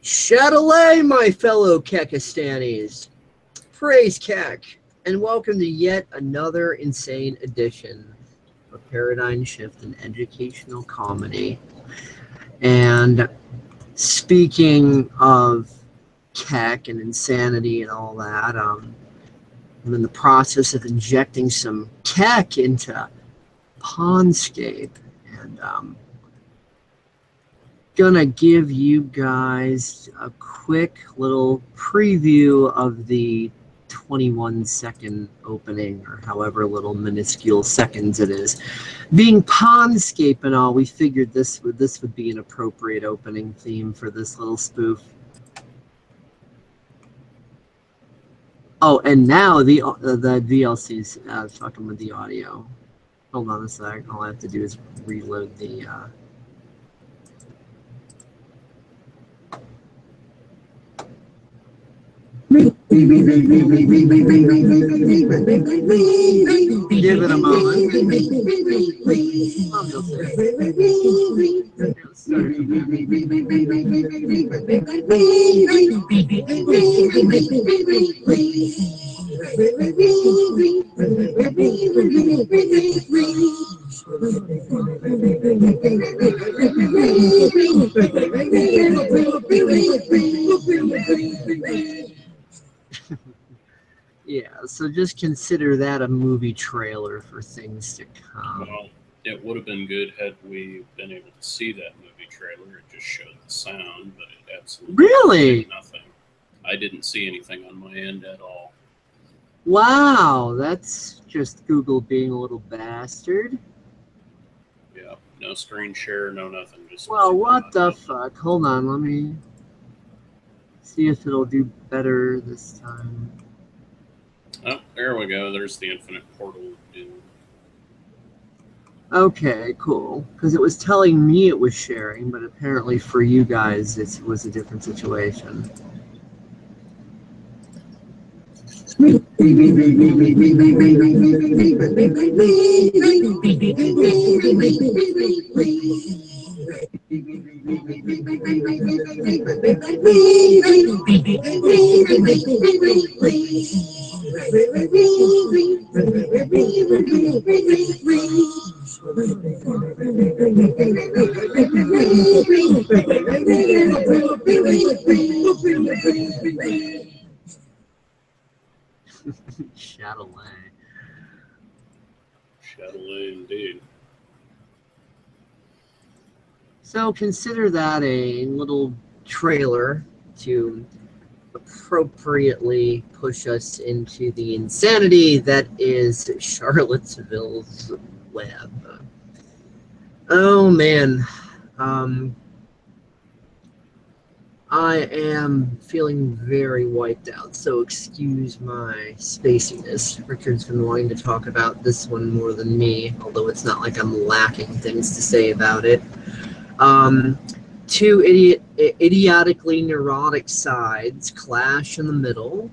Chatelet, my fellow Kekistanis. Praise Kek, and welcome to yet another insane edition of Paradigm Shift in Educational Comedy. And speaking of Kek and insanity and all that, I'm in the process of injecting some Kek into Pondscape, and gonna give you guys a quick little preview of the 21-second opening, or however little minuscule seconds it is. Being Pondscape and all, we figured this would be an appropriate opening theme for this little spoof. Oh, and now the VLC's fucking with the audio. Hold on a sec. All I have to do is reload the. Give it a moment. Yeah, so just consider that a movie trailer for things to come. Well, it would have been good had we been able to see that movie trailer. It just showed the sound, but it absolutely did nothing. I didn't see anything on my end at all. Wow, that's just Google being a little bastard. Yeah, no screen share, no nothing. Just well, what the fuck? Hold on, let me see if it'll do better this time. Oh, there we go. There's the infinite portal. Okay, cool. Because it was telling me it was sharing, but apparently for you guys it was a different situation. Chatelet indeed. So consider that a little trailer to appropriately push us into the insanity that is Charlottesville's web. Oh man, I am feeling very wiped out, so excuse my spaciness. Richard's been wanting to talk about this one more than me, although it's not like I'm lacking things to say about it. Two idiotically neurotic sides clash in the middle,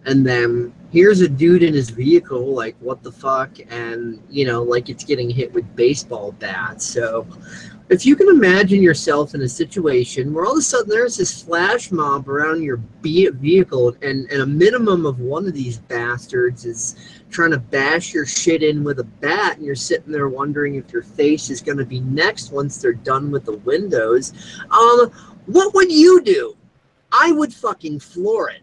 and then here's a dude in his vehicle, like, what the fuck, and, you know, like it's getting hit with baseball bats. So if you can imagine yourself in a situation where all of a sudden there's this flash mob around your vehicle, and a minimum of one of these bastards is trying to bash your shit in with a bat, and you're sitting there wondering if your face is going to be next once they're done with the windows, what would you do? I would fucking floor it.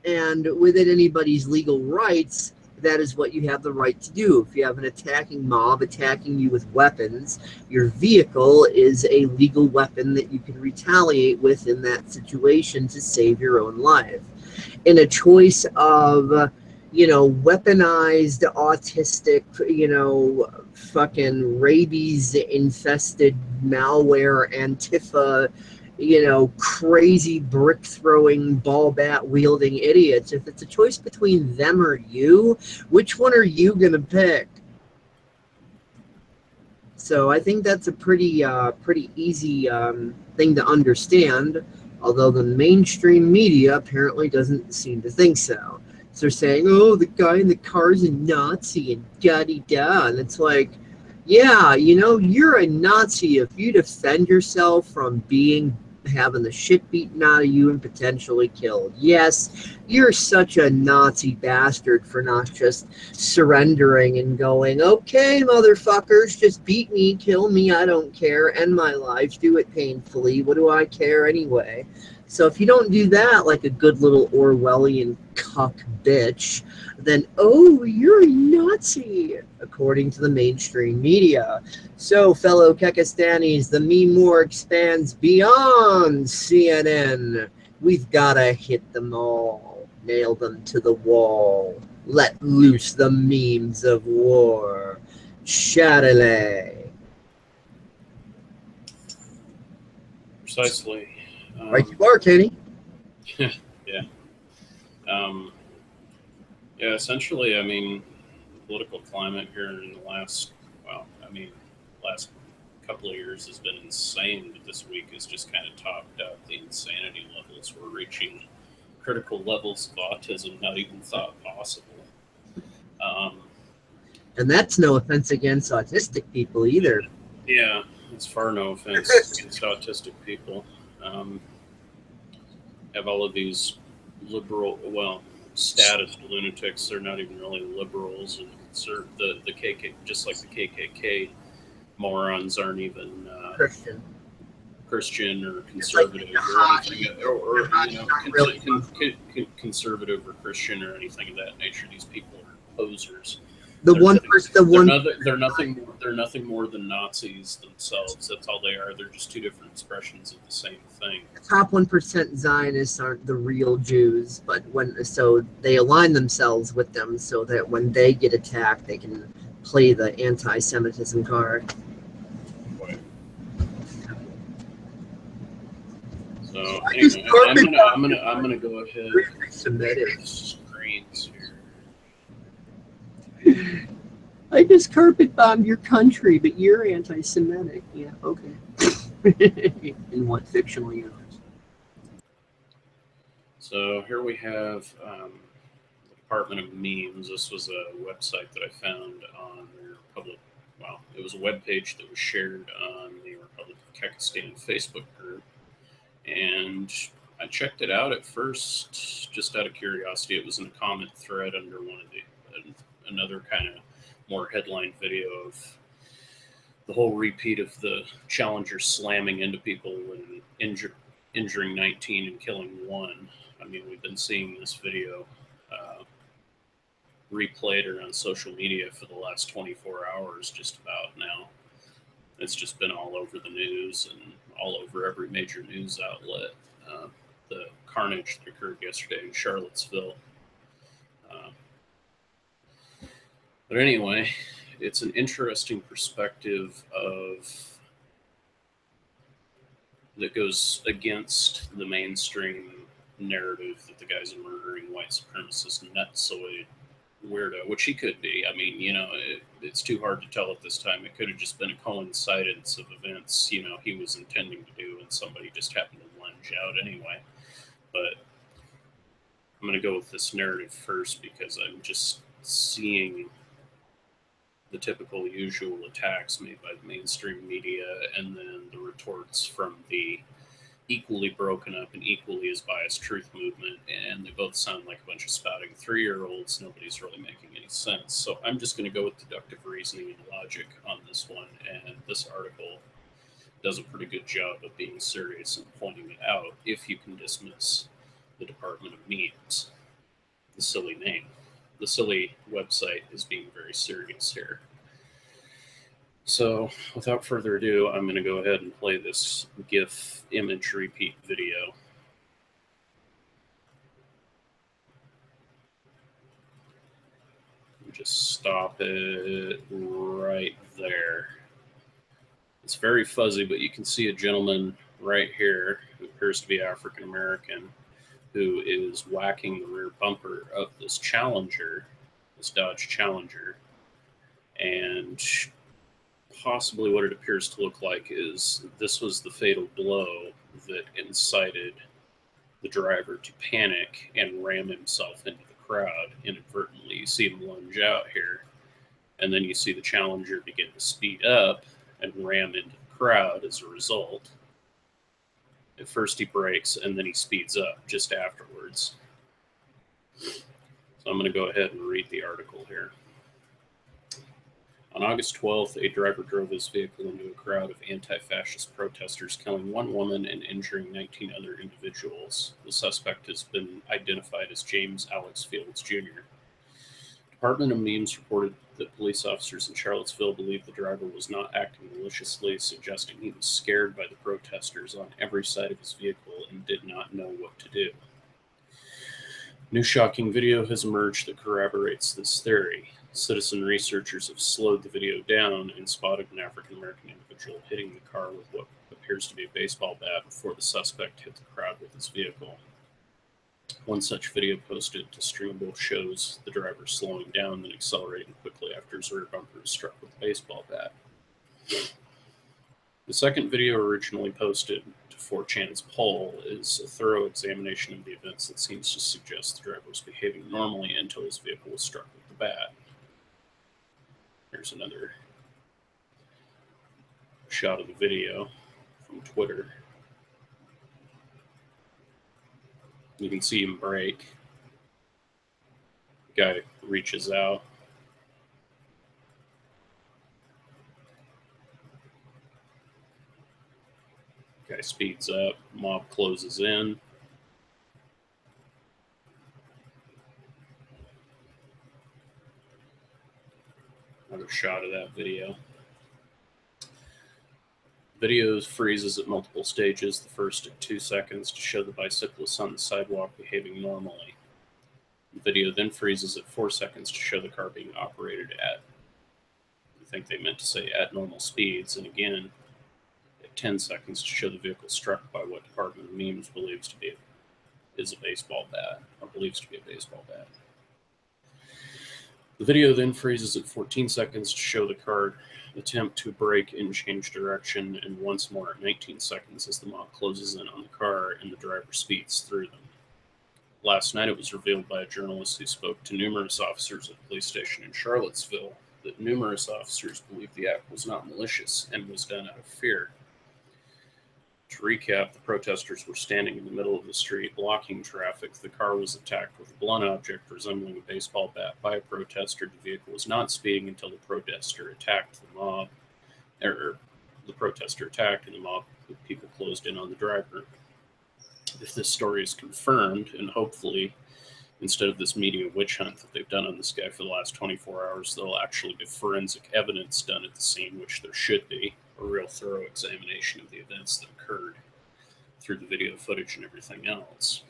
And within anybody's legal rights, that is what you have the right to do. If you have an attacking mob attacking you with weapons, your vehicle is a legal weapon that you can retaliate with in that situation to save your own life. In a choice of, you know, weaponized, autistic, you know, fucking rabies-infested malware, Antifa, you know, crazy brick-throwing, ball-bat-wielding idiots, if it's a choice between them or you, which one are you going to pick? So I think that's a pretty easy thing to understand, although the mainstream media apparently doesn't seem to think so. So they're saying, oh, the guy in the car's a Nazi and da-de-da, and it's like, yeah, you know, you're a Nazi if you defend yourself from being having the shit beaten out of you and potentially killed. Yes, you're such a Nazi bastard for not just surrendering and going, okay, motherfuckers, just beat me, kill me, I don't care, end my life, do it painfully, what do I care anyway? So if you don't do that like a good little Orwellian cuck bitch, then, oh, you're a Nazi, according to the mainstream media. So, fellow Kekistanis, the meme war expands beyond CNN. We've got to hit them all, nail them to the wall, let loose the memes of war. Chatelet. Precisely. Right you are, Katie. Yeah. Yeah, essentially, I mean, the political climate here in the last couple of years has been insane, but this week has just kind of topped out the insanity levels. We're reaching critical levels of autism not even thought possible. And that's no offense against autistic people either. Yeah, it's far no offense against autistic people. Have all of these liberal, status lunatics. They're not even really liberals, and the KK, just like the KKK morons, aren't even Christian or conservative or anything, or conservative or Christian or anything of that nature. These people are posers. They're nothing more than Nazis themselves. That's all they are. They're just two different expressions of the same thing. The top 1% Zionists aren't the real Jews, but so they align themselves with them so that when they get attacked, they can play the anti-Semitism card. Right. So anyway, I'm gonna go ahead and screens here. I just carpet bombed your country, but you're anti-Semitic. Yeah, okay. In what fictional universe? So here we have the Department of Memes. This was a website that I found on the Republic. Well, it was a web page that was shared on the Republic of Kekistan Facebook group, and I checked it out at first just out of curiosity. It was in a comment thread under one of another kind of more headline video of the whole repeat of the Challenger slamming into people and injuring 19 and killing 1. I mean, we've been seeing this video replayed around social media for the last 24 hours just about now. It's just been all over the news and all over every major news outlet. The carnage that occurred yesterday in Charlottesville. But anyway, it's an interesting perspective that goes against the mainstream narrative that the guy's a murdering white supremacist nutsoid weirdo, which he could be. I mean, it's too hard to tell at this time. It could have just been a coincidence of events, he was intending to do, and somebody just happened to lunge out anyway. But I'm going to go with this narrative first because I'm just seeing the typical usual attacks made by the mainstream media and then the retorts from the equally broken up and equally as biased truth movement, and they both sound like a bunch of spouting 3-year-olds. Nobody's really making any sense. So I'm just going to go with deductive reasoning and logic on this one, and this article does a pretty good job of being serious and pointing it out if you can dismiss the Department of Memes, the silly name. The silly website is being very serious here. So, without further ado, I'm going to go ahead and play this GIF image repeat video. Just stop it right there. It's very fuzzy, but you can see a gentleman right here who appears to be African American, who is whacking the rear bumper of this Challenger, this Dodge Challenger, and possibly what it appears to look like is this was the fatal blow that incited the driver to panic and ram himself into the crowd inadvertently. You see him lunge out here, and then you see the Challenger begin to speed up and ram into the crowd as a result. At first he brakes, and then he speeds up just afterwards. So I'm going to go ahead and read the article here. On August 12th, a driver drove his vehicle into a crowd of anti-fascist protesters, killing one woman and injuring 19 other individuals. The suspect has been identified as James Alex Fields, Jr. Department of Memes reported that police officers in Charlottesville believed the driver was not acting maliciously, suggesting he was scared by the protesters on every side of his vehicle and did not know what to do. New shocking video has emerged that corroborates this theory. Citizen researchers have slowed the video down and spotted an African-American individual hitting the car with what appears to be a baseball bat before the suspect hit the crowd with his vehicle. One such video posted to Streamable shows the driver slowing down then accelerating quickly after his rear bumper is struck with a baseball bat. The second video, originally posted to 4chan's poll, is a thorough examination of the events that seems to suggest the driver was behaving normally until his vehicle was struck with the bat. Here's another shot of the video from Twitter. You can see him brake. The guy reaches out. Guy speeds up. Mob closes in. Another shot of that video. Video freezes at multiple stages, the first at 2 seconds to show the bicyclist on the sidewalk behaving normally. The video then freezes at 4 seconds to show the car being operated at, I think they meant to say at normal speeds, and again at 10 seconds to show the vehicle struck by what Department of Memes believes to be a baseball bat, or believes to be a baseball bat. The video then freezes at 14 seconds to show the car attempt to brake and change direction, and once more at 19 seconds as the mob closes in on the car and the driver speeds through them. Last night it was revealed by a journalist who spoke to numerous officers at a police station in Charlottesville that numerous officers believed the act was not malicious and was done out of fear. To recap, the protesters were standing in the middle of the street blocking traffic. The car was attacked with a blunt object resembling a baseball bat by a protester. The vehicle was not speeding until the protester attacked the mob, or the protester attacked and the mob of people closed in on the driver. If this story is confirmed, and hopefully instead of this media witch hunt that they've done on this guy for the last 24 hours, there'll actually be forensic evidence done at the scene, which there should be. A real thorough examination of the events that occurred through the video footage and everything else.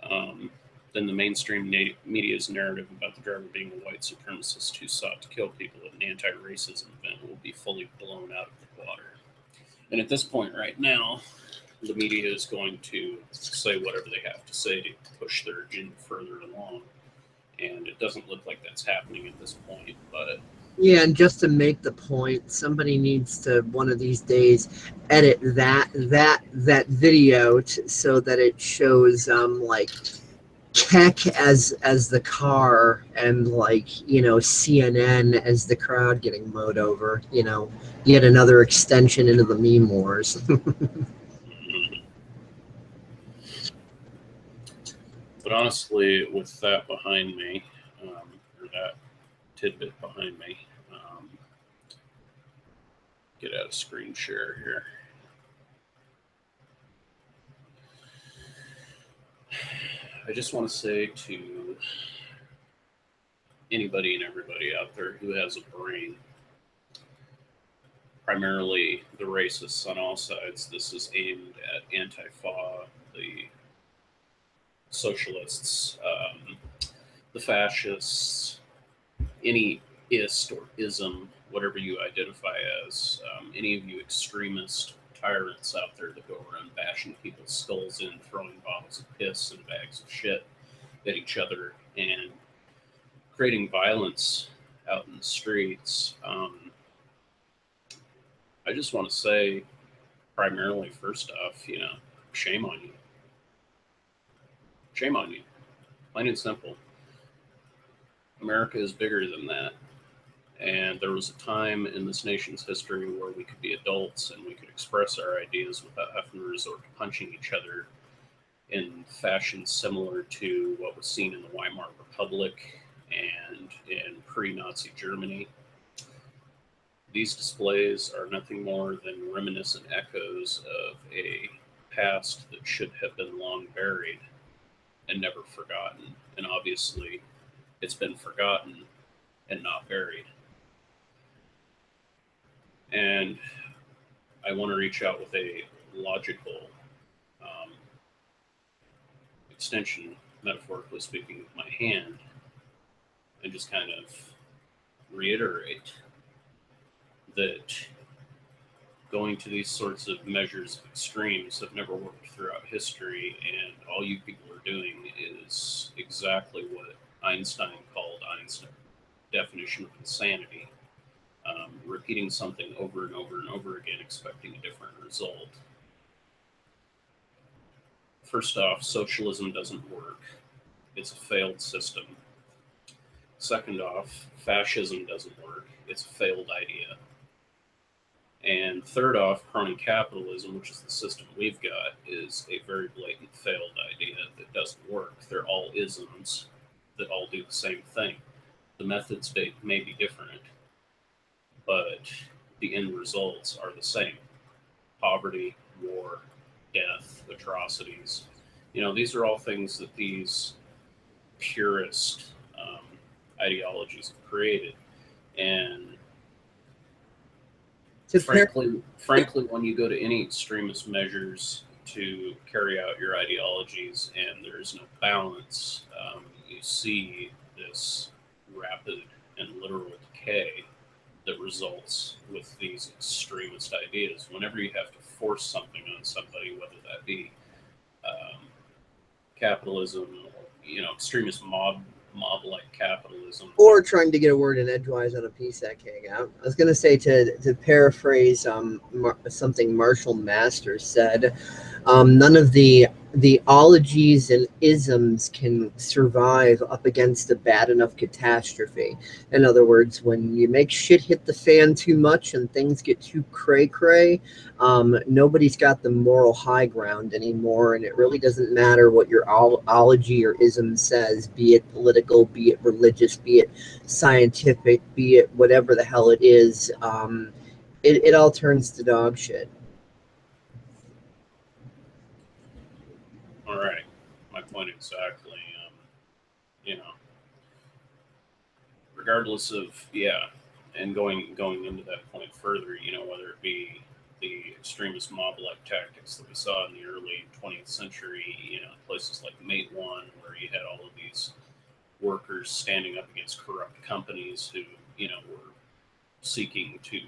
Then the mainstream media's narrative about the driver being a white supremacist who sought to kill people at an anti-racism event will be fully blown out of the water. And at this point right now, the media is going to say whatever they have to say to push their agenda further along. And it doesn't look like that's happening at this point, but... Yeah, and just to make the point, somebody needs to one of these days edit that video so that it shows like Keck as the car and like CNN as the crowd getting mowed over. Yet another extension into the meme wars. But honestly, with that behind me, or that tidbit behind me, get out of screen share here. I just want to say to anybody and everybody out there who has a brain, primarily the racists on all sides, this is aimed at Antifa, the socialists, the fascists, any ist or ism, whatever you identify as, any of you extremist tyrants out there that go around bashing people's skulls in, throwing bottles of piss and bags of shit at each other, and creating violence out in the streets. I just want to say, primarily, first off, shame on you. Shame on you. Plain and simple. America is bigger than that. And there was a time in this nation's history where we could be adults and we could express our ideas without having to resort to punching each other in fashion similar to what was seen in the Weimar Republic and in pre-Nazi Germany. These displays are nothing more than reminiscent echoes of a past that should have been long buried and never forgotten. And obviously, it's been forgotten and not buried. And I want to reach out with a logical extension, metaphorically speaking, with my hand, and just kind of reiterate that going to these sorts of measures of extremes have never worked throughout history, and all you people are doing is exactly what Einstein called Einstein's definition of insanity. Repeating something over and over and over again, expecting a different result. First off, socialism doesn't work. It's a failed system. Second off, fascism doesn't work. It's a failed idea. And third off, crony capitalism, which is the system we've got, is a very blatant failed idea that doesn't work. They're all isms that all do the same thing. The methods may be different, but the end results are the same. Poverty, war, death, atrocities. These are all things that these purist ideologies have created. And frankly, when you go to any extremist measures to carry out your ideologies and there's no balance, you see this rapid and literal decay that results with these extremist ideas. Whenever you have to force something on somebody, whether that be capitalism or extremist mob-like capitalism, or trying to get a word in edgewise on a PSEC hangout. I was going to say, to paraphrase something Marshall Masters said, none of the ologies and isms can survive up against a bad enough catastrophe. In other words, when you make shit hit the fan too much and things get too cray-cray, nobody's got the moral high ground anymore, and it really doesn't matter what your ology or ism says, be it political, be it religious, be it scientific, be it whatever the hell it is. It all turns to dog shit. All right, my point exactly. Regardless of and going into that point further, whether it be the extremist mob-like tactics that we saw in the early 20th century, places like Mate One, where you had all of these workers standing up against corrupt companies who, were seeking to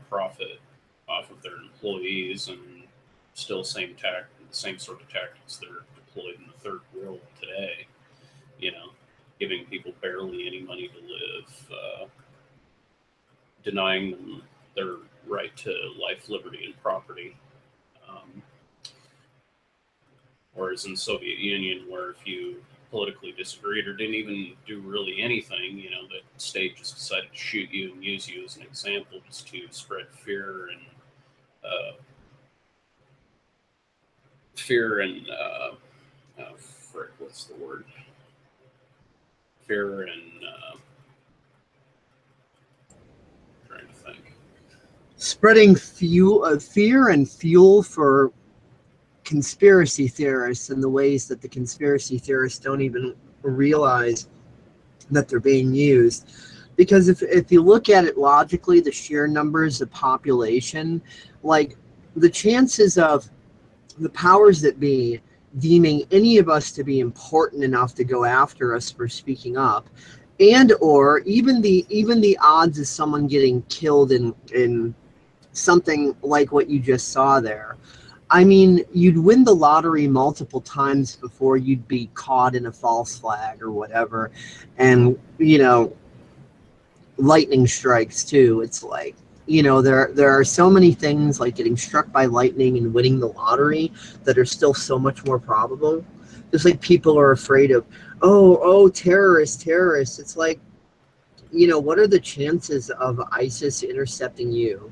profit off of their employees, and still the same sort of tactics that are deployed in the third world today, giving people barely any money to live, denying them their right to life, liberty, and property. Whereas in the Soviet Union, where if you politically disagreed or didn't even do really anything, the state just decided to shoot you and use you as an example just to spread fear and what's the word? Fear and trying to think. Spreading fear and fuel for conspiracy theorists in the ways that the conspiracy theorists don't even realize that they're being used. Because if you look at it logically, the sheer numbers of population, like the chances of the powers that be deeming any of us to be important enough to go after us for speaking up, and or even the odds of someone getting killed in something like what you just saw there. I mean, you'd win the lottery multiple times before you'd be caught in a false flag or whatever. And, lightning strikes too. It's like, there are so many things like getting struck by lightning and winning the lottery that are still so much more probable. Just like people are afraid of, oh, terrorists. It's like, you know, what are the chances of ISIS intercepting you?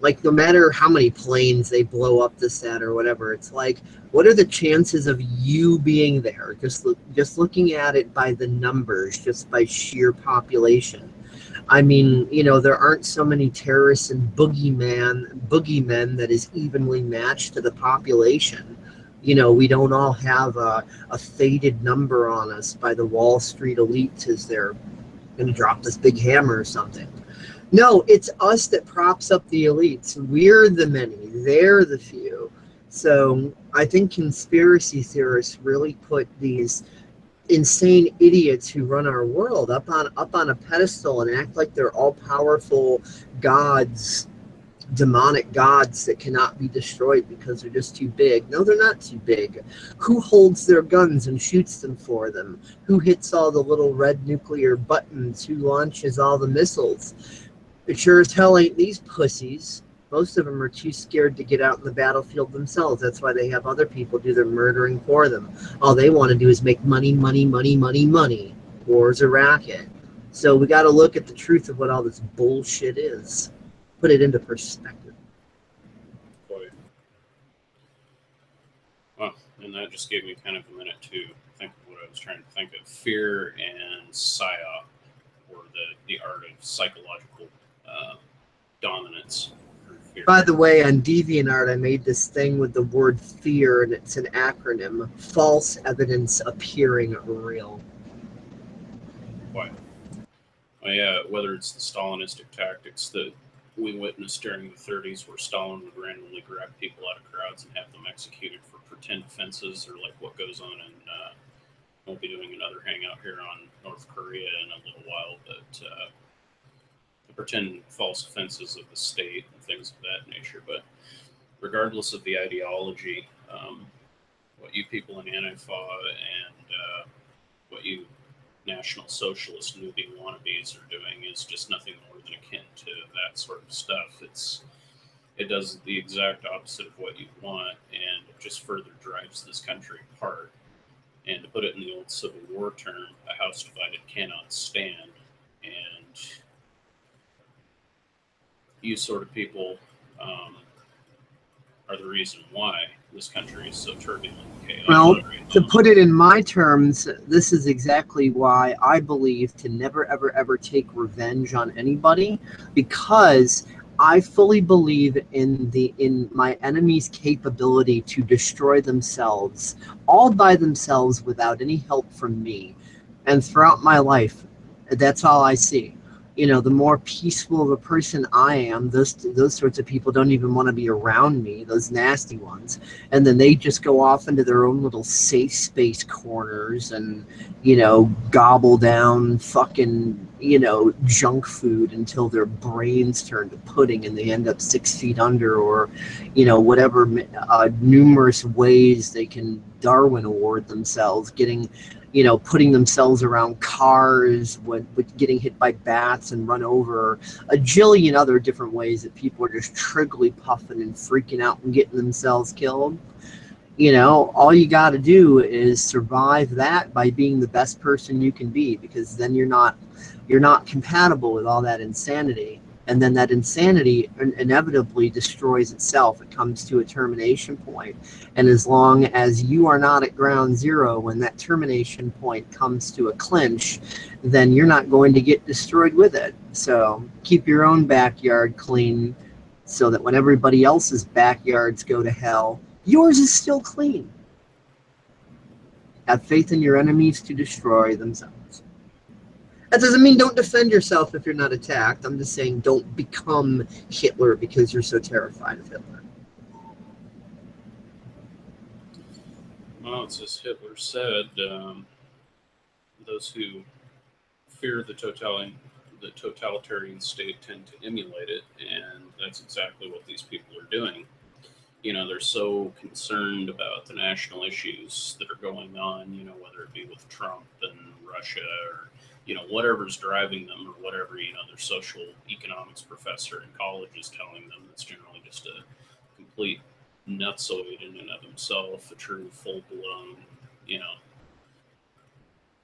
Like, no matter how many planes they blow up this, that, or whatever, it's like, what are the chances of you being there? Just looking at it by the numbers, just by sheer population. I mean, you know, there aren't so many terrorists and boogeymen that is evenly matched to the population. You know, we don't all have a faded number on us by the Wall Street elites as they're going to drop this big hammer or something. No, it's us that props up the elites. We're the many, they're the few. So I think conspiracy theorists really put these insane idiots who run our world up on a pedestal and act like they're all powerful gods, demonic gods that cannot be destroyed because they're just too big. No, they're not too big. Who holds their guns and shoots them for them? Who hits all the little red nuclear buttons? Who launches all the missiles? It sure as hell ain't these pussies. Most of them are too scared to get out in the battlefield themselves. That's why they have other people do their murdering for them. All they want to do is make money, money, money, money, money. War's a racket. So we got to look at the truth of what all this bullshit is. Put it into perspective. Quite. Well, and that just gave me kind of a minute to think of what I was trying to think of. Fear and psyop, or the art of psychological dominance. By the way, on DeviantArt, I made this thing with the word fear, and it's an acronym: false evidence appearing real. Quite. Well, yeah, whether it's the Stalinistic tactics that we witnessed during the 30s, where Stalin would randomly grab people out of crowds and have them executed for pretend offenses, or like what goes on in, we'll be doing another hangout here on North Korea in a little while, but the pretend false offenses of the state and things of that nature. But regardless of the ideology, what you people in Antifa and what you National Socialist movie wannabes are doing is just nothing more than akin to that sort of stuff. It does the exact opposite of what you want, and it just further drives this country apart. And to put it in the old Civil War term, a house divided cannot stand. And you sort of people are the reason why this country is so turbulent and chaotic. Well, right to now. put it in my terms, this is exactly why I believe to never, ever, ever take revenge on anybody, because I fully believe in my enemy's capability to destroy themselves all by themselves without any help from me. And throughout my life, that's all I see. You know, the more peaceful of a person I am, those sorts of people don't even want to be around me, those nasty ones. And then they just go off into their own little safe space corners and, you know, gobble down fucking, you know, junk food until their brains turn to pudding and they end up 6 feet under, or, you know, whatever numerous ways they can Darwin Award themselves, getting, you know, putting themselves around cars, with getting hit by bats and run over, a jillion other different ways that people are just triggly puffing and freaking out and getting themselves killed. You know, all you got to do is survive that by being the best person you can be, because then you're not compatible with all that insanity. And then that insanity inevitably destroys itself. It comes to a termination point. And as long as you are not at ground zero when that termination point comes to a clinch, then you're not going to get destroyed with it. So keep your own backyard clean so that when everybody else's backyards go to hell, yours is still clean. Have faith in your enemies to destroy themselves. That doesn't mean don't defend yourself if you're not attacked. I'm just saying don't become Hitler because you're so terrified of Hitler. Well, it's as Hitler said, those who fear the totalitarian state tend to emulate it, and that's exactly what these people are doing. You know, they're so concerned about the national issues that are going on, you know, whether it be with Trump and Russia, or, you know, whatever's driving them, or whatever, you know, their social economics professor in college is telling them. That's generally just a complete nutsoid in and of himself, a true full-blown, you know,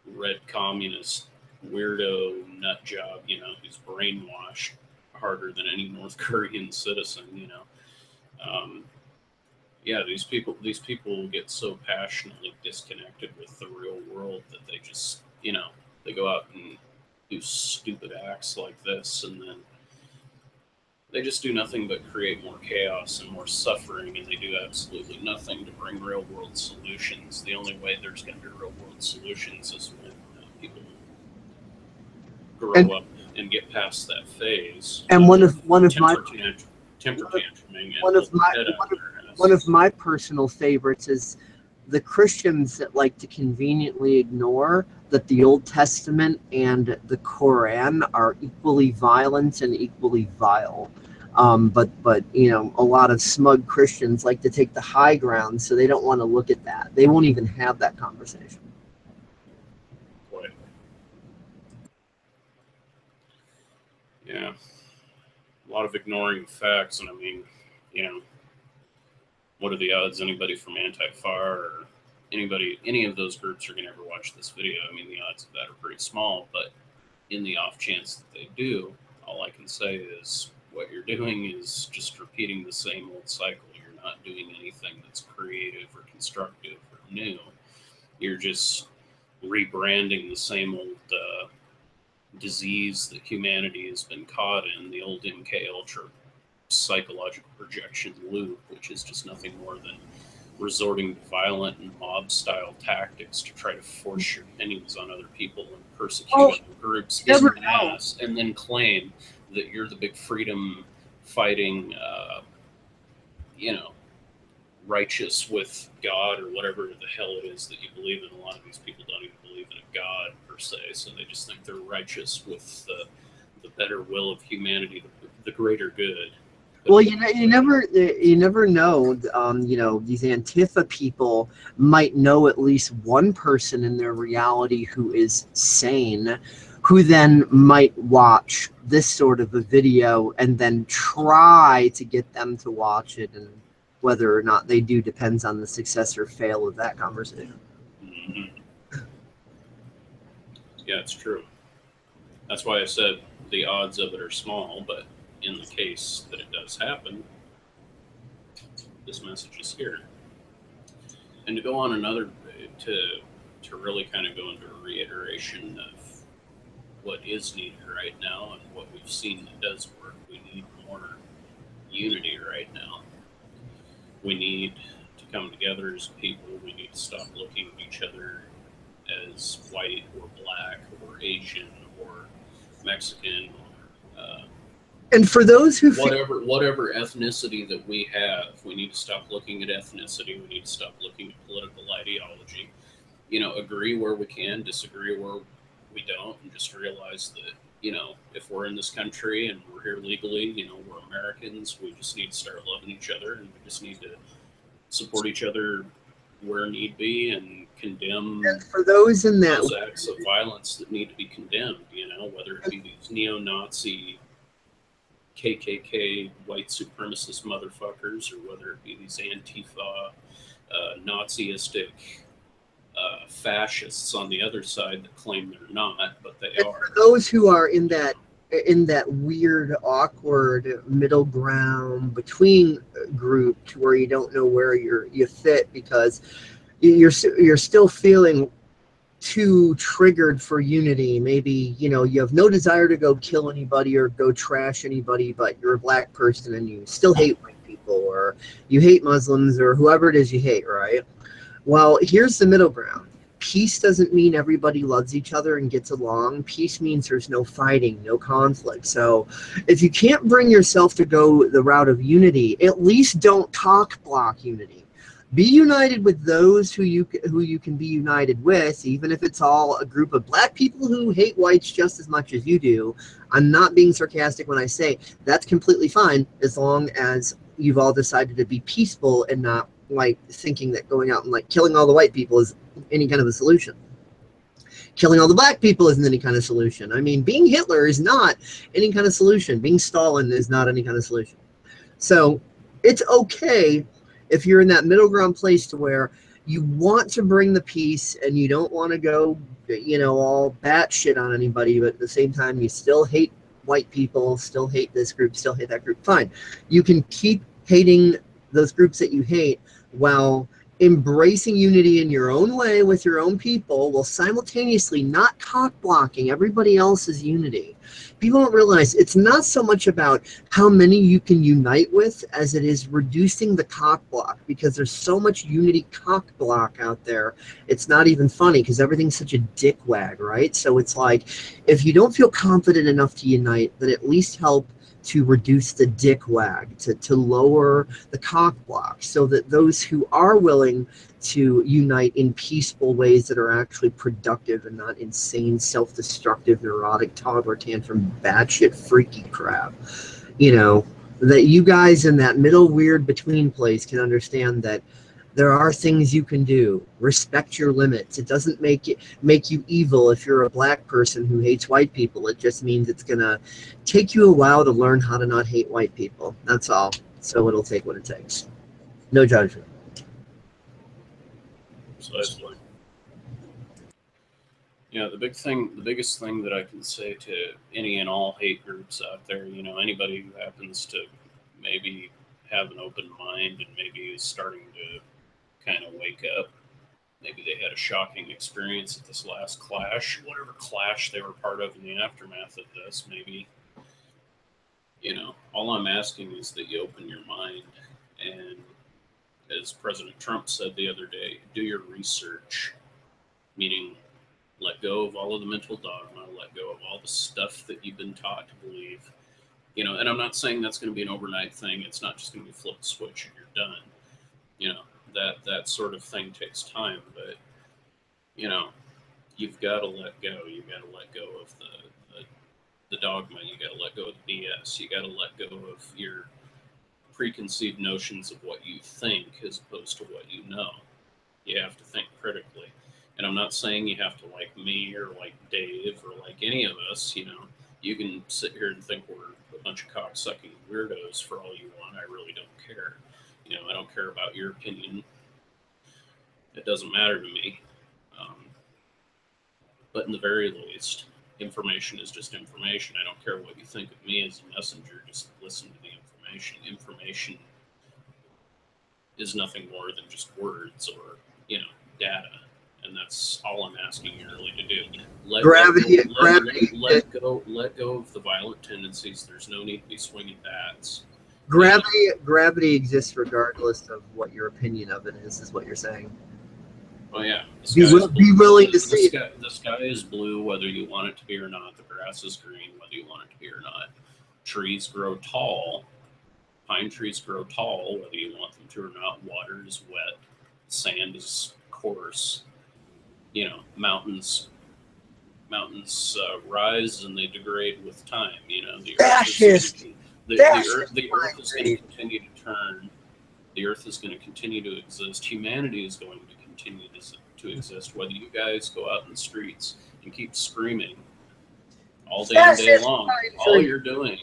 red communist weirdo nut job, you know, who's brainwashed harder than any North Korean citizen, you know. Yeah, these people get so passionately disconnected with the real world that they just, you know, they go out and do stupid acts like this, and then they just do nothing but create more chaos and more suffering, and they do absolutely nothing to bring real world solutions. The only way there's going to be real world solutions is when people grow up and get past that phase. And one of my personal favorites is the Christians that like to conveniently ignore that the Old Testament and the Quran are equally violent and equally vile. But you know, a lot of smug Christians like to take the high ground, so they don't want to look at that. They won't even have that conversation. Boy. Yeah. A lot of ignoring facts, and I mean, you know, what are the odds anybody from Antifa or any of those groups are going to ever watch this video? I mean, the odds of that are pretty small, but in the off chance that they do, all I can say is what you're doing is just repeating the same old cycle. You're not doing anything that's creative or constructive or new. You're just rebranding the same old disease that humanity has been caught in, the old MK Ultra psychological projection loop, which is just nothing more than resorting to violent and mob-style tactics to try to force your opinions on other people and persecute other groups in mass, and then claim that you're the big freedom-fighting, you know, righteous with God or whatever the hell it is that you believe in. A lot of these people don't even believe in a God per se, so they just think they're righteous with the better will of humanity, the greater good. Well, you never know. You know, these Antifa people might know at least one person in their reality who is sane, who then might watch this sort of a video and then try to get them to watch it, and whether or not they do depends on the success or fail of that conversation. Mm-hmm. Yeah, it's true. That's why I said the odds of it are small, but in the case that it does happen, this message is here. And to go on another, to really kind of go into a reiteration of what is needed right now and what we've seen that does work, we need more unity right now. We need to come together as people. We need to stop looking at each other as white or black or Asian or Mexican or and for those who whatever ethnicity that we have, we need to stop looking at ethnicity. We need to stop looking at political ideology. You know, agree where we can, disagree where we don't, and just realize that, you know, if we're in this country and we're here legally, you know, we're Americans. We just need to start loving each other, and we just need to support each other where need be, and condemn for those in that those acts of violence that need to be condemned. You know, whether it be these neo-Nazi, KKK, white supremacist motherfuckers, or whether it be these Antifa, Naziistic fascists on the other side that claim they're not, but they are. For those who are in that weird, awkward middle ground between group to where you don't know where you fit because you're still feeling too triggered for unity. Maybe, you know, you have no desire to go kill anybody or go trash anybody, but you're a black person and you still hate white people, or you hate Muslims, or whoever it is you hate, right? Well, here's the middle ground. Peace doesn't mean everybody loves each other and gets along. Peace means there's no fighting, no conflict. So if you can't bring yourself to go the route of unity, at least don't talk block unity. Be united with those who you can be united with, even if it's all a group of black people who hate whites just as much as you do. I'm not being sarcastic when I say that's completely fine, as long as you've all decided to be peaceful and not like thinking that going out and like killing all the white people is any kind of a solution. Killing all the black people isn't any kind of solution. I mean, being Hitler is not any kind of solution. Being Stalin is not any kind of solution. So it's okay if you're in that middle ground place to where you want to bring the peace and you don't want to go, you know, all batshit on anybody, but at the same time, you still hate white people, still hate this group, still hate that group. Fine. You can keep hating those groups that you hate while embracing unity in your own way with your own people, while simultaneously not cock blocking everybody else's unity. People don't realize it's not so much about how many you can unite with as it is reducing the cock block, because there's so much unity cock block out there. It's not even funny because everything's such a dick wag, right? So it's like, if you don't feel confident enough to unite, then at least help to reduce the dick wag, to lower the cock block, so that those who are willing to unite in peaceful ways that are actually productive and not insane, self-destructive, neurotic, toddler tantrum, batshit, freaky crap, you know, that you guys in that middle weird between place can understand that there are things you can do. Respect your limits. It doesn't make you evil if you're a black person who hates white people. It just means it's gonna take you a while to learn how to not hate white people. That's all. So it'll take what it takes. No judgment. Precisely. Yeah, the biggest thing that I can say to any and all hate groups out there, you know, anybody who happens to maybe have an open mind and maybe is starting to kind of wake up. Maybe they had a shocking experience at this last clash, whatever clash they were part of in the aftermath of this. Maybe, you know, all I'm asking is that you open your mind and, as President Trump said the other day, do your research, meaning let go of all of the mental dogma, let go of all the stuff that you've been taught to believe. You know, and I'm not saying that's going to be an overnight thing. It's not just going to be flip a switch and you're done. You know, that sort of thing takes time, but you know, you've got to let go. You've got to let go of the dogma. You got to let go of the BS. You got to let go of your preconceived notions of what you think as opposed to what you know. You have to think critically. And I'm not saying you have to like me or like Dave or like any of us. You know, you can sit here and think we're a bunch of cocksucking weirdos for all you want. I really don't care. You know, I don't care about your opinion. It doesn't matter to me. Um, but in the very least, information is just information. I don't care what you think of me as a messenger. Just listen to the information. Information is nothing more than just words or, you know, data. And that's all I'm asking you really to do. Let go of the violent tendencies. There's no need to be swinging bats. Gravity exists regardless of what your opinion of it is what you're saying. Oh yeah, be willing to see it. The sky is blue whether you want it to be or not. The grass is green whether you want it to be or not. Trees grow tall. Pine trees grow tall whether you want them to or not. Water is wet. Sand is coarse. You know, mountains rise and they degrade with time. You know, the earth is going to continue to turn. The earth is going to continue to exist. Humanity is going to continue to exist. Whether you guys go out in the streets and keep screaming all day long, all you're doing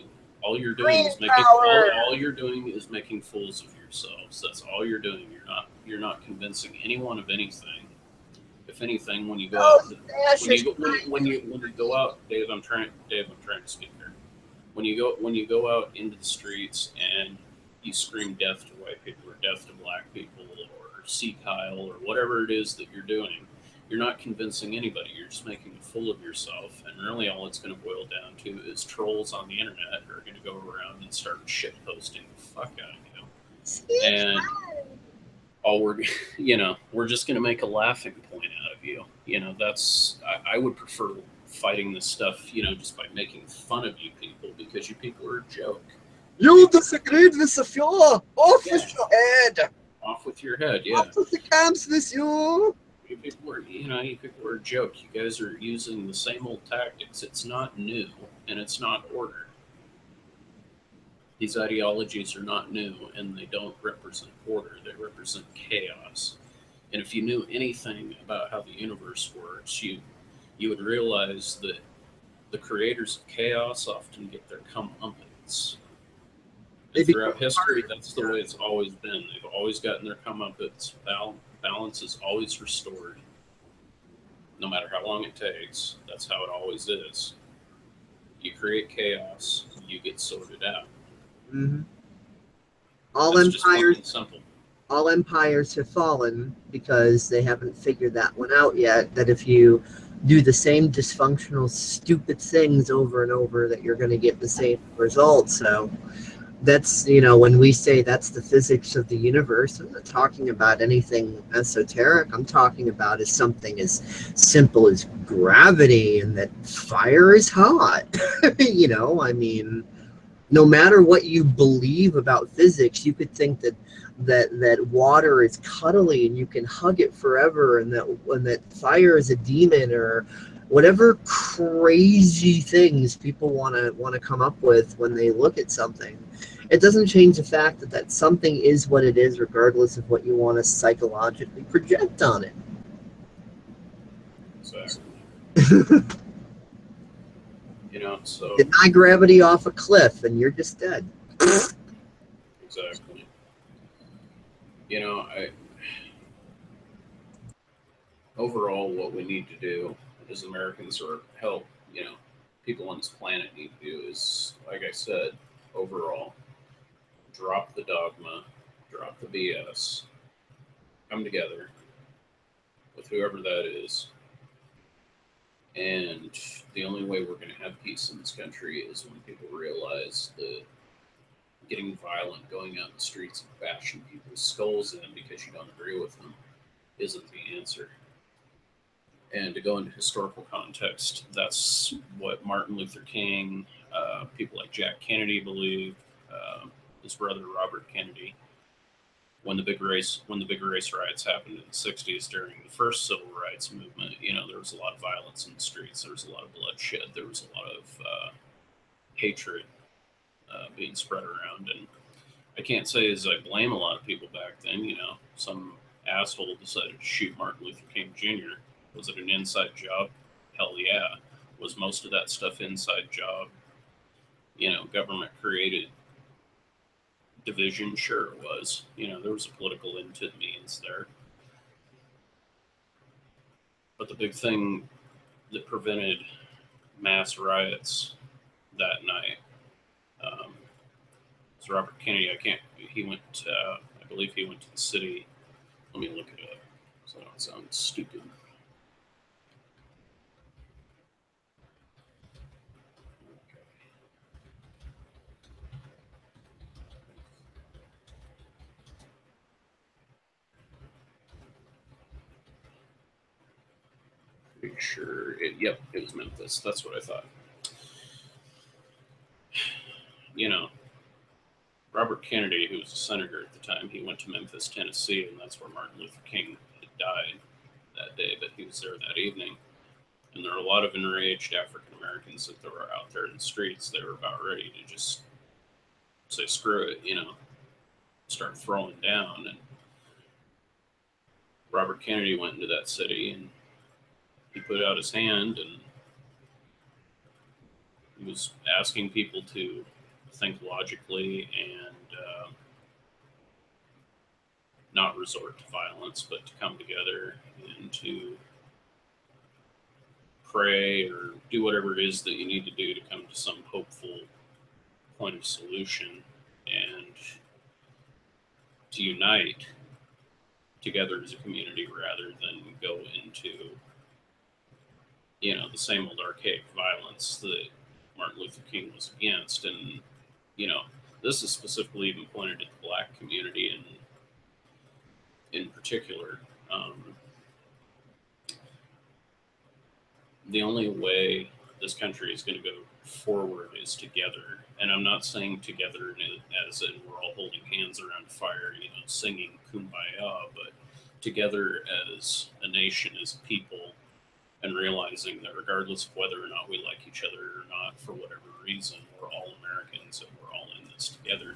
is making fools of yourselves. That's all you're doing. You're not convincing anyone of anything. If anything, when you go out, when you go out, Dave, I'm trying to speak here. When you go out into the streets and you scream death to white people or death to black people or see Kyle or whatever it is that you're doing, you're not convincing anybody. You're just making a fool of yourself. And really all it's going to boil down to is trolls on the internet who are going to go around and start shit posting the fuck out of you. And we're just going to make a laughing point out of you. You know, I would prefer fighting this stuff, you know, just by making fun of you people, because you people are a joke. You disagreed with the fuel. Off with your head. Off with your head, yeah. Off with the camps with you. You people are a joke. You guys are using the same old tactics. It's not new, and it's not order. These ideologies are not new, and they don't represent order. They represent chaos. And if you knew anything about how the universe works, you would realize that the creators of chaos often get their comeuppance. And throughout history, that's the way it's always been. They've always gotten their comeuppance. balance is always restored, no matter how long it takes. That's how it always is. You create chaos, you get sorted out. Mm-hmm. All That's just empires, fucking simple. all empires have fallen because they haven't figured that one out yet. That if you do the same dysfunctional, stupid things over and over, that you're going to get the same result. So that's, when we say that's the physics of the universe, I'm not talking about anything esoteric. I'm talking about is something as simple as gravity, and that fire is hot. I mean, no matter what you believe about physics, you could think that water is cuddly and you can hug it forever, and that fire is a demon, or whatever crazy things people want to come up with when they look at something. It doesn't change the fact that something is what it is, regardless of what you want to psychologically project on it. Exactly. So deny gravity off a cliff and you're just dead. Exactly. Overall, what we need to do as Americans, or help, people on this planet need to do is, like I said, overall, drop the dogma, drop the BS, come together with whoever that is. And the only way we're going to have peace in this country is when people realize that getting violent, going out in the streets and bashing people's skulls in because you don't agree with them isn't the answer. And to go into historical context, that's what Martin Luther King, people like Jack Kennedy believed, his brother Robert Kennedy. When the big race riots happened in the 60s during the first civil rights movement, there was a lot of violence in the streets. There was a lot of bloodshed. There was a lot of hatred being spread around. And I can't say as I blame a lot of people back then. Some asshole decided to shoot Martin Luther King Jr. Was it an inside job? Hell yeah. Was most of that stuff inside job? Government created division? Sure it was. There was a political means there. But the big thing that prevented mass riots that night was Robert Kennedy. I believe he went to the city. Let me look it up so I don't sound stupid. Pretty sure it was Memphis. That's what I thought. Robert Kennedy, who was a senator at the time, he went to Memphis, Tennessee, and that's where Martin Luther King had died that day, but he was there that evening. And there were a lot of enraged African Americans that were out there in the streets. They were about ready to just say, screw it, start throwing down. And Robert Kennedy went into that city and he put out his hand and he was asking people to think logically and not resort to violence, but to come together and to pray or do whatever it is that you need to do to come to some hopeful point of solution, and to unite together as a community rather than go into the same old archaic violence that Martin Luther King was against. And this is specifically even pointed at the Black community and in particular. The only way this country is going to go forward is together. And I'm not saying together as in we're all holding hands around a fire, singing Kumbaya, but together as a nation, as a people, and realizing that regardless of whether or not we like each other or not, for whatever reason, we're all Americans and we're all in this together.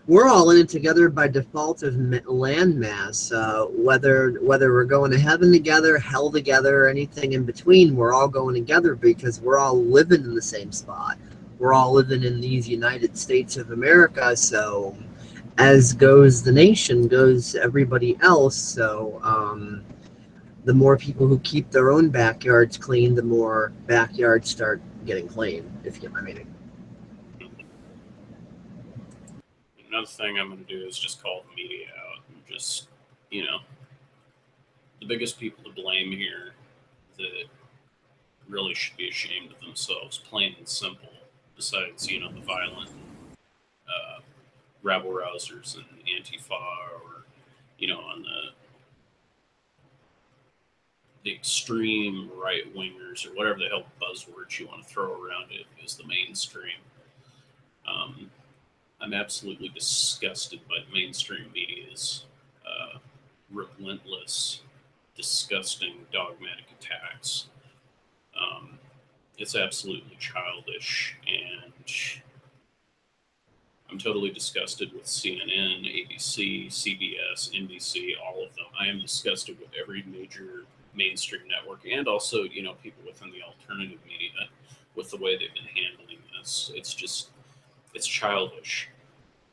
We're all in it together by default of landmass. Whether we're going to heaven together, hell together, or anything in between, we're all going together because we're all living in the same spot. We're all living in these United States of America. So as goes the nation, goes everybody else. So the more people who keep their own backyards clean, the more backyards start getting clean, if you get my meaning. Another thing I'm going to do is just call the media out and just, you know, the biggest people to blame here that really should be ashamed of themselves, plain and simple, besides, you know, the violent rabble rousers and Antifa, or, you know, on the extreme right wingers, or whatever the hell buzzwords you want to throw around it, is the mainstream. I'm absolutely disgusted by the mainstream media's relentless, disgusting, dogmatic attacks. It's absolutely childish, and I'm totally disgusted with CNN, ABC, CBS, NBC, all of them. I am disgusted with every major mainstream network, and also, you know, people within the alternative media, with the way they've been handling this. It's childish.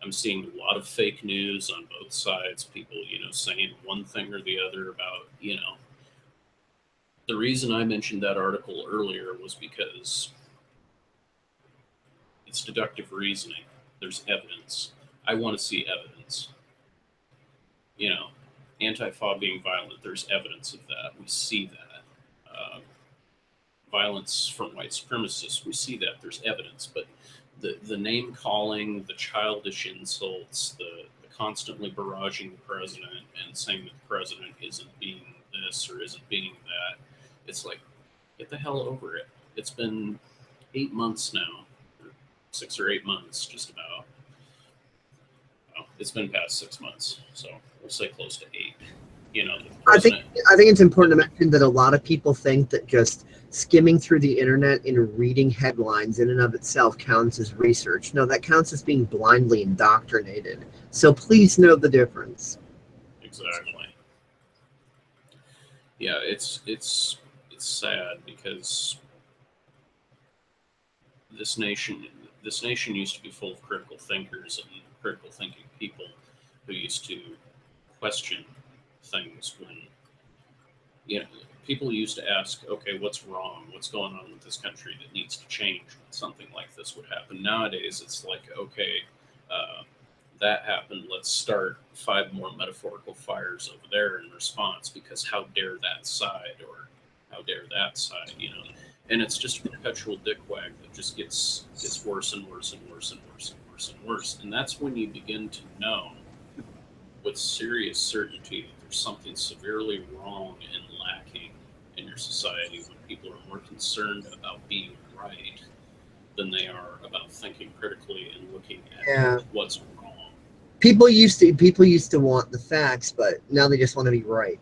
I'm seeing a lot of fake news on both sides. People, you know, saying one thing or the other about, you know. The reason I mentioned that article earlier was because it's deductive reasoning. There's evidence. I want to see evidence. You know, Antifa being violent, there's evidence of that. We see that. Violence from white supremacists, we see that. There's evidence. But the name calling, the childish insults, the constantly barraging the president and saying that the president isn't being this or isn't being that, it's like, get the hell over it. It's been 8 months now, 6 or 8 months, just about. Well, it's been past 6 months, so we'll say close to 8. You know, I think it's important to mention that a lot of people think that just skimming through the internet and reading headlines in and of itself counts as research. No, that counts as being blindly indoctrinated. So please know the difference. Exactly. Yeah, it's sad because this nation used to be full of critical thinkers and critical thinking people who used to question things when, you know, people used to ask, okay, what's wrong? What's going on with this country that needs to change when something like this would happen? Nowadays, it's like, okay, that happened. Let's start 5 more metaphorical fires over there in response, because how dare that side, or how dare that side, you know? And it's just a perpetual dickwag that just gets worse and worse and worse and worse and worse and worse. And that's when you begin to know with serious certainty that there's something severely wrong and lacking in your society, when people are more concerned about being right than they are about thinking critically and looking at what's wrong. People used to want the facts, but now they just want to be right.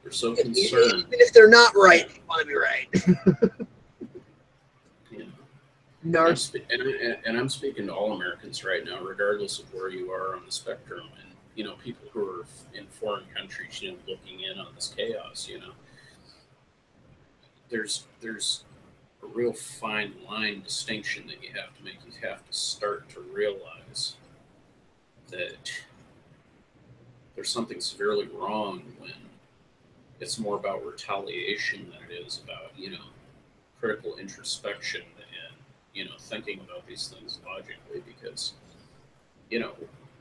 They're so concerned. Even if they're not right, they want to be right. Yeah. And I'm speaking to all Americans right now, regardless of where you are on the spectrum, and, you know, people who are in foreign countries, you know, looking in on this chaos. You know, there's a real fine line distinction that you have to make. You have to start to realize that there's something severely wrong when it's more about retaliation than it is about, you know, critical introspection and, you know, thinking about these things logically. Because, you know,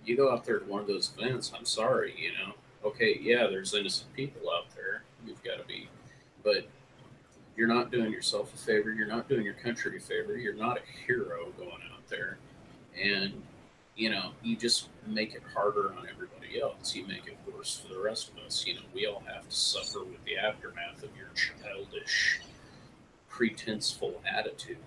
you go out there to one of those events, I'm sorry, you know, okay, yeah, there's innocent people out there, you've got to be, but you're not doing yourself a favor, you're not doing your country a favor, you're not a hero going out there, and, you know, you just make it harder on everybody else. You make it worse for the rest of us. You know, we all have to suffer with the aftermath of your childish, pretenseful attitude.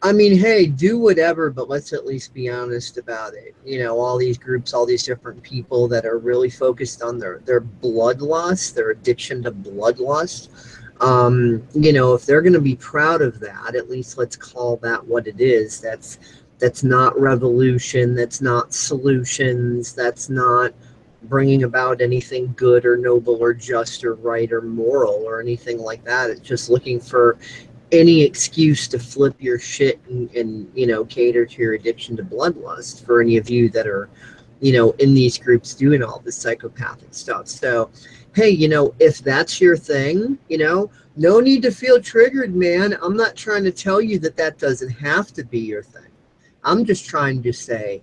I mean, hey, do whatever, but let's at least be honest about it. You know, all these groups, all these different people that are really focused on their bloodlust, their addiction to bloodlust. You know, if they're going to be proud of that, at least let's call that what it is. That's not revolution. That's not solutions. That's not bringing about anything good or noble or just or right or moral or anything like that. It's just looking for any excuse to flip your shit and you know, cater to your addiction to bloodlust. For any of you that are, you know, in these groups doing all this psychopathic stuff. So, hey, you know, if that's your thing, you know, no need to feel triggered, man. I'm not trying to tell you that that doesn't have to be your thing. I'm just trying to say,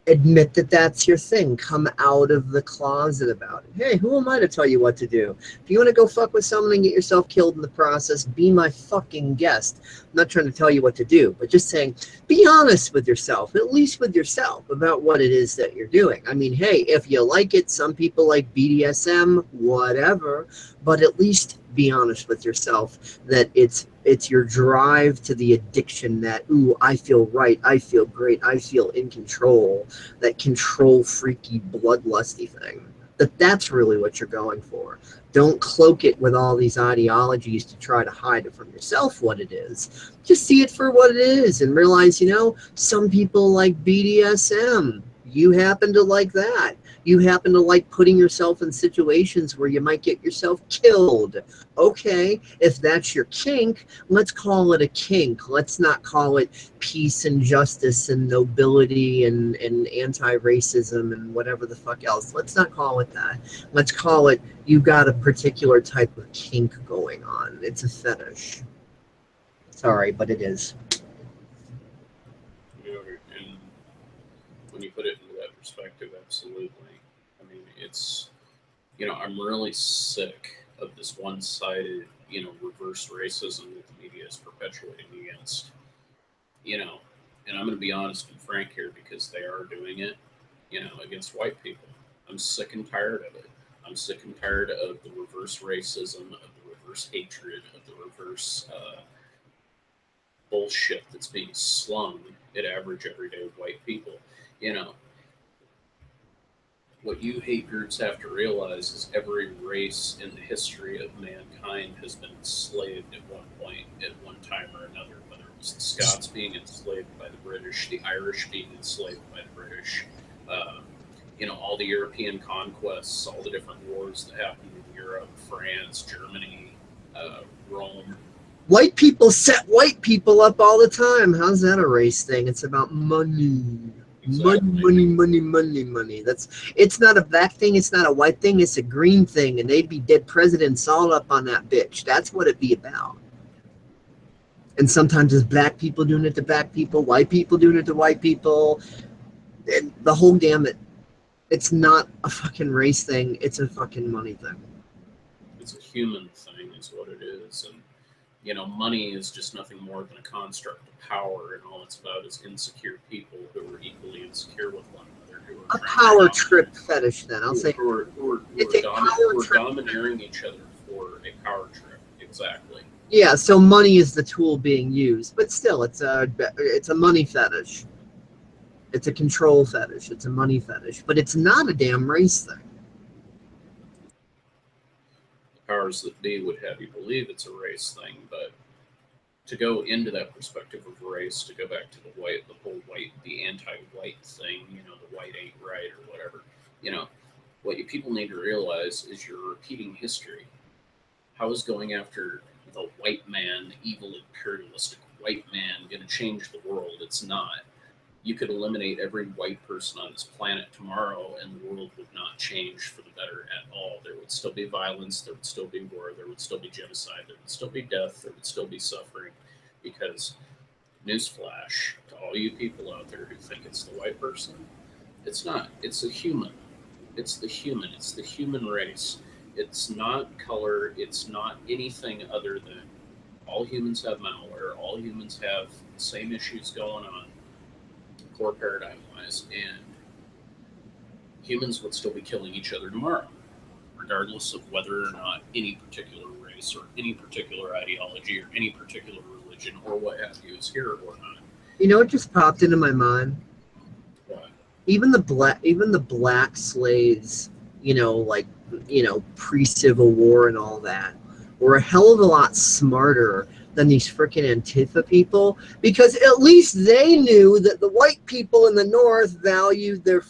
admit that that's your thing. Come out of the closet about it. Hey, who am I to tell you what to do? If you want to go fuck with someone and get yourself killed in the process, be my fucking guest. I'm not trying to tell you what to do, but just saying, be honest with yourself, at least with yourself, about what it is that you're doing. I mean, hey, if you like it, some people like BDSM, whatever, but at least be honest with yourself that it's your drive to the addiction that, ooh, I feel right, I feel great, I feel in control, that control freaky bloodlusty thing, that's really what you're going for. Don't cloak it with all these ideologies to try to hide it from yourself what it is. Just see it for what it is and realize, you know, some people like BDSM. You happen to like that. You happen to like putting yourself in situations where you might get yourself killed. Okay, if that's your kink, let's call it a kink. Let's not call it peace and justice and nobility and anti-racism and whatever the fuck else. Let's not call it that. Let's call it, you got a particular type of kink going on. It's a fetish. Sorry, but it is. And when you put it into that perspective, absolutely. I mean, it's, you know, I'm really sick of this one-sided, you know, reverse racism that the media is perpetuating against, you know, and I'm going to be honest and frank here because they are doing it, you know, against white people. I'm sick and tired of it. I'm sick and tired of the reverse racism, of the reverse hatred, of the reverse bullshit that's being slung at average everyday white people. You know, what you hate groups have to realize is every race in the history of mankind has been enslaved at one point, at one time or another, whether it was the Scots being enslaved by the British, the Irish being enslaved by the British, you know, all the European conquests, all the different wars that happened in Europe, France, Germany, Rome. White people set white people up all the time. How's that a race thing? It's about money. Exactly. Money. It's not a black thing, it's not a white thing, it's a green thing, and they'd be dead presidents all up on that bitch. That's what it'd be about. And sometimes it's black people doing it to black people, white people doing it to white people, and the whole gamut. It's not a fucking race thing, it's a fucking money thing. It's a human thing is what it is. And you know, money is just nothing more than a construct of power, and all it's about is insecure people who are equally insecure with one another. Who are a power trip fetish, then. I'll say. Who are domineering each other for a power trip. Exactly. Yeah, so money is the tool being used, but still, it's a money fetish. It's a control fetish. It's a money fetish, but it's not a damn race thing. Powers that be would have you believe it's a race thing, but to go into that perspective of race, to go back to the anti-white thing, you know, the white ain't right or whatever, you know, what you people need to realize is you're repeating history. How is going after the white man, the evil imperialistic white man, going to change the world? It's not. You could eliminate every white person on this planet tomorrow and the world would not change for the better at all. There would still be violence, there would still be war, there would still be genocide, there would still be death, there would still be suffering, because, newsflash to all you people out there who think it's the white person, it's not. It's a human. It's the human. It's the human race. It's not color. It's not anything other than all humans have malware, all humans have the same issues going on, core paradigm-wise, and humans would still be killing each other tomorrow, regardless of whether or not any particular race or any particular ideology or any particular religion or what have you is here or not. You know what just popped into my mind? What? Even the black slaves, you know, like, you know, pre-Civil War and all that, were a hell of a lot smarter than these freaking Antifa people, because at least they knew that the white people in the North valued their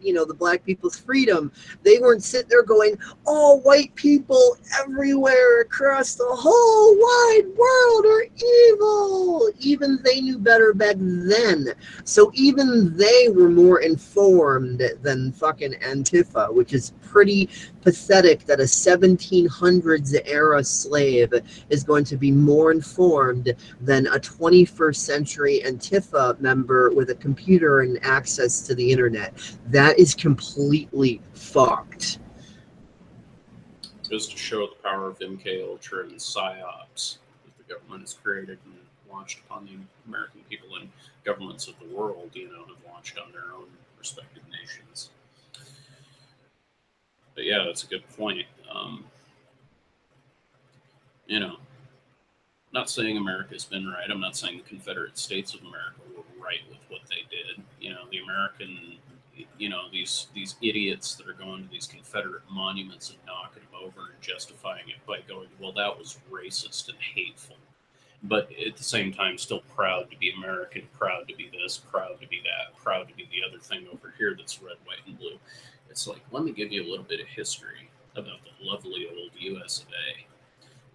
you know, the black people's freedom, they weren't sitting there going, all white people everywhere across the whole wide world are evil. Even they knew better back then. So even they were more informed than fucking Antifa, which is pretty pathetic that a 1700s era slave is going to be more informed than a 21st century Antifa member with a computer and access to the internet. That is completely fucked. Just to show the power of MK Ultra and PSYOPs that the government has created and launched upon the American people, and governments of the world, you know, have launched on their own respective nations. But yeah, that's a good point. You know, not saying America's been right. I'm not saying the Confederate States of America were right with what they did. You know, the American, you know, these idiots that are going to these Confederate monuments and knocking them over and justifying it by going, well, that was racist and hateful. But at the same time, still proud to be American, proud to be this, proud to be that, proud to be the other thing over here that's red, white, and blue. It's like, let me give you a little bit of history about the lovely old US of A.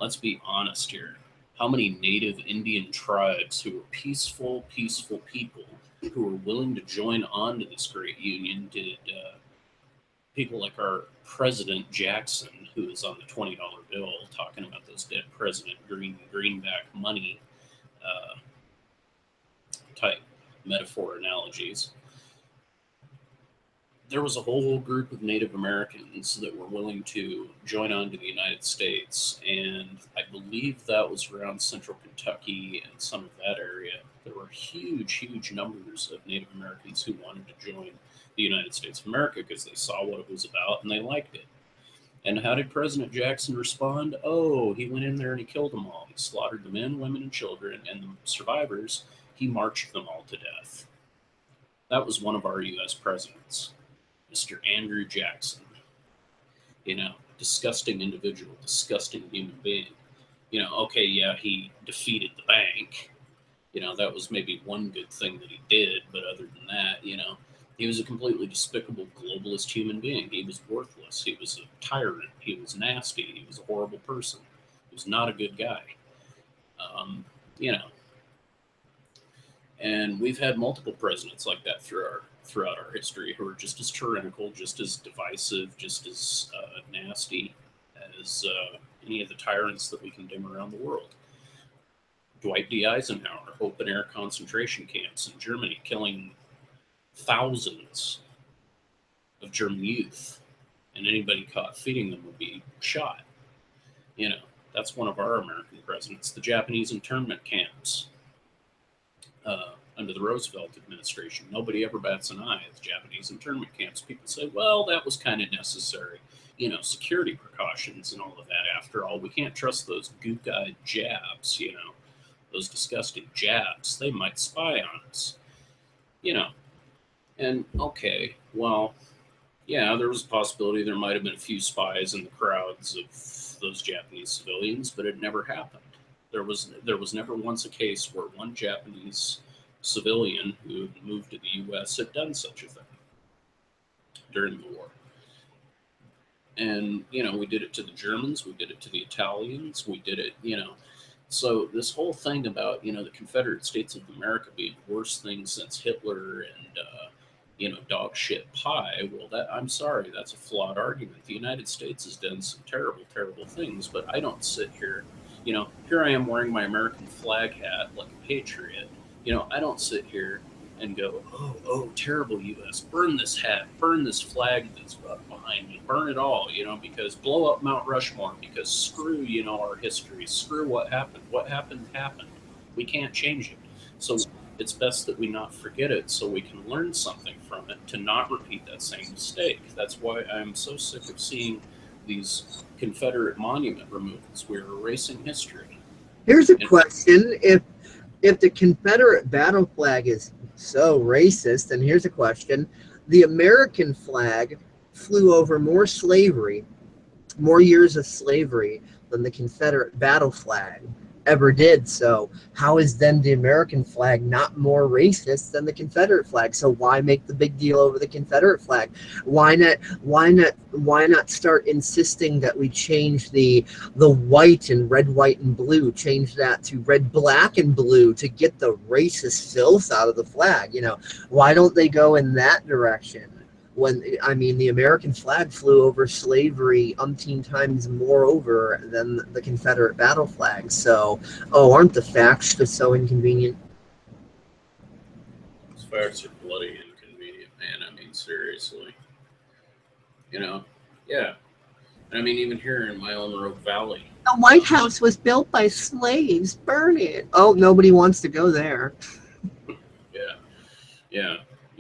Let's be honest here. How many native Indian tribes who were peaceful people who were willing to join on to this great union did people like our President Jackson, who is on the $20 bill, talking about those dead President Greenback money type metaphor analogies. There was a whole group of Native Americans that were willing to join on to the United States, and I believe that was around central Kentucky and some of that area. There were huge numbers of Native Americans who wanted to join the United States of America because they saw what it was about and they liked it. And how did President Jackson respond? Oh, he went in there and he killed them all. He slaughtered the men, women, and children, and the survivors, he marched them all to death. That was one of our U.S. presidents. Mr. Andrew Jackson, you know, disgusting individual, disgusting human being. You know, okay, yeah, he defeated the bank. You know, that was maybe one good thing that he did, but other than that, you know, he was a completely despicable globalist human being. He was worthless. He was a tyrant. He was nasty. He was a horrible person. He was not a good guy. You know, and we've had multiple presidents like that throughout our history who are just as tyrannical, just as divisive, just as nasty as any of the tyrants that we condemn around the world. Dwight D. Eisenhower, open-air concentration camps in Germany, killing thousands of German youth, and anybody caught feeding them would be shot. You know, that's one of our American presidents. The Japanese internment camps under the Roosevelt administration. Nobody ever bats an eye at the Japanese internment camps. People say, well, that was kind of necessary. You know, security precautions and all of that. After all, we can't trust those gook-eyed Jabs, you know, those disgusting Jabs. They might spy on us, you know. And, okay, well, yeah, there was a possibility there might have been a few spies in the crowds of those Japanese civilians, but it never happened. There was never once a case where one Japanese civilian who had moved to the U.S. had done such a thing during the war. And, you know, we did it to the Germans, we did it to the Italians, we did it, you know. So this whole thing about, you know, the Confederate States of America being worse things since Hitler and, you know, dog shit pie, well, that, I'm sorry, that's a flawed argument. The United States has done some terrible, terrible things, but I don't sit here, you know, here I am wearing my American flag hat like a patriot. You know, I don't sit here and go, oh, terrible U.S., burn this hat, burn this flag that's up behind me, burn it all, you know, because blow up Mount Rushmore, because screw, you know, our history, screw what happened. What happened, happened. We can't change it. So it's best that we not forget it so we can learn something from it to not repeat that same mistake. That's why I'm so sick of seeing these Confederate monument removals. We're erasing history. Here's a question. If the Confederate battle flag is so racist, and here's a question. The American flag flew over more slavery, more years of slavery than the Confederate battle flag. ever did. So how is then the American flag not more racist than the Confederate flag? So why make the big deal over the Confederate flag? Why not start insisting that we change the white and red, white, and blue, change that to red, black, and blue to get the racist filth out of the flag? You know, why don't they go in that direction? When, I mean, the American flag flew over slavery umpteen times more over than the Confederate battle flag. So, oh, aren't the facts just so inconvenient? Those facts are bloody inconvenient, man. I mean, seriously. You know, yeah. And I mean, even here in my own Rogue Valley. The White House was built by slaves. Burn it. Oh, nobody wants to go there.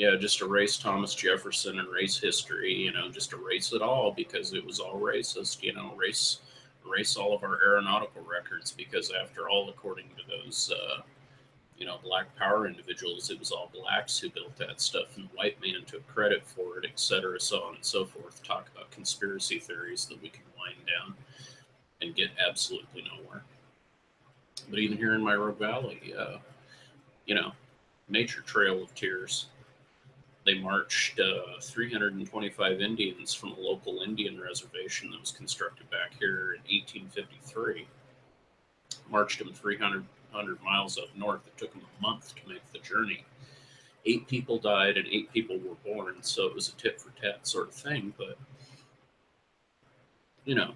Yeah, just erase Thomas Jefferson and erase history, you know, just erase it all because it was all racist, you know, erase all of our aeronautical records because after all, according to those, you know, Black Power individuals, it was all blacks who built that stuff and the white man took credit for it, etc., so on and so forth. Talk about conspiracy theories that we can wind down and get absolutely nowhere. But even here in my Rogue Valley, you know, Nature Trail of Tears. They marched 325 Indians from a local Indian reservation that was constructed back here in 1853. Marched them 300 miles up north. It took them a month to make the journey. 8 people died and 8 people were born, so it was a tit for tat sort of thing. But, you know,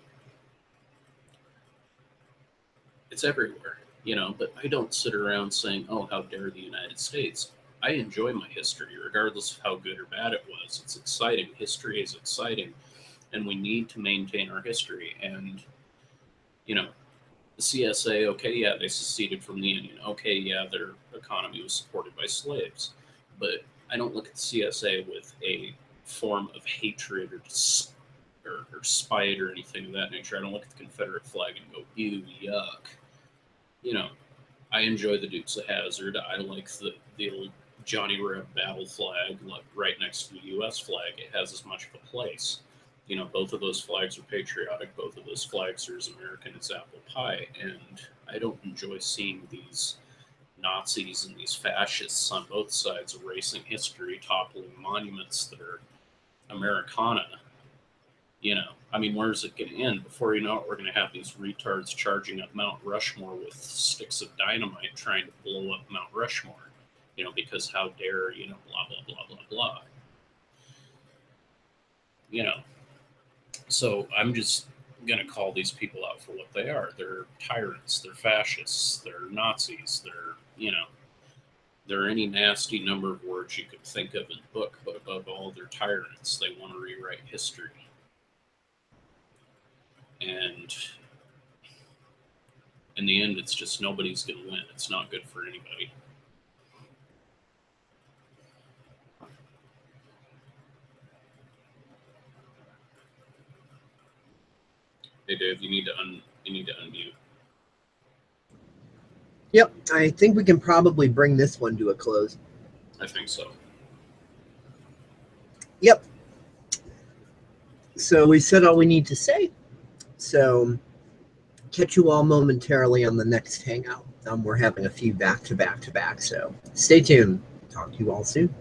it's everywhere, you know. But I don't sit around saying, oh, how dare the United States. I enjoy my history, regardless of how good or bad it was. It's exciting. History is exciting, and we need to maintain our history. And, you know, the CSA, okay, yeah, they seceded from the Union. Okay, yeah, their economy was supported by slaves. But I don't look at the CSA with a form of hatred or spite or anything of that nature. I don't look at the Confederate flag and go, ew, yuck. You know, I enjoy the Dukes of Hazzard. I like the old Johnny Reb battle flag, like right next to the U.S. flag. It has as much of a place. You know, both of those flags are patriotic. Both of those flags are as American as apple pie. And I don't enjoy seeing these Nazis and these fascists on both sides erasing history, toppling monuments that are Americana. You know, I mean, where's it going to end? Before you know it, we're going to have these retards charging up Mount Rushmore with sticks of dynamite trying to blow up Mount Rushmore. You know, because how dare, you know, blah, blah, blah, blah, blah. You know, so I'm just going to call these people out for what they are. They're tyrants, they're fascists, they're Nazis, they're, you know, they're any nasty number of words you could think of in the book, but above all, they're tyrants. They want to rewrite history. And in the end, it's just nobody's going to win. It's not good for anybody. Hey Dave, you need to unmute. Yep, I think we can probably bring this one to a close. I think so. Yep. So we said all we need to say. So catch you all momentarily on the next hangout. We're having a few back to back, so stay tuned. Talk to you all soon.